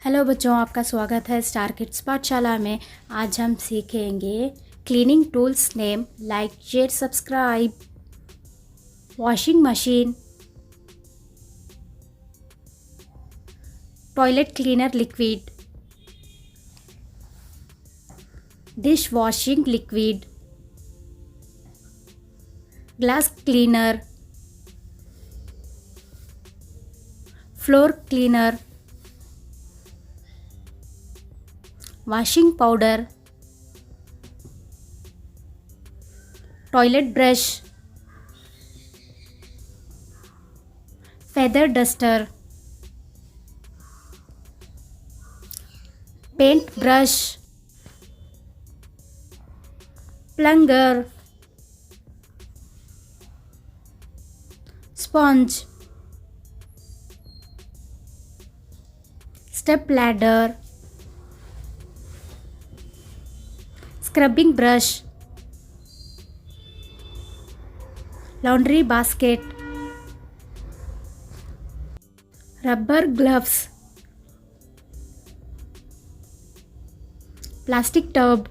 Hello बच्चों, आपका स्वागत है स्टार किड्स पाठशाला में। आज हम सीखेंगे cleaning tools name like share subscribe, washing machine, toilet cleaner liquid, dish washing liquid, glass cleaner, floor cleaner, washing powder, toilet brush, feather duster, paint brush, plunger, sponge, step ladder, scrubbing brush, laundry basket, rubber gloves, plastic tub,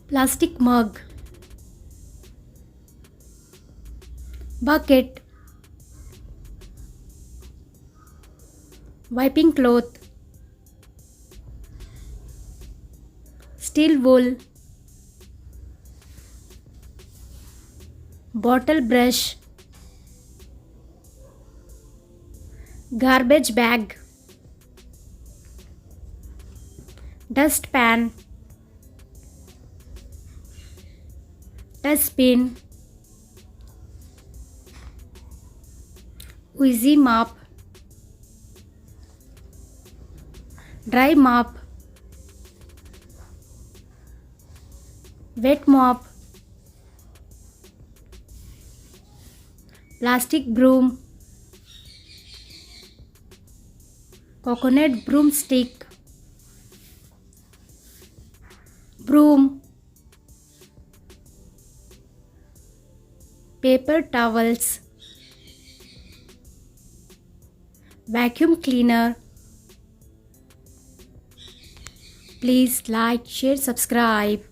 plastic mug, bucket, wiping cloth, steel wool, bottle brush, garbage bag, dustpan, dustbin, easy mop, dry mop, wet mop, plastic broom, coconut broomstick, broom, paper towels, vacuum cleaner. Please like, share, subscribe.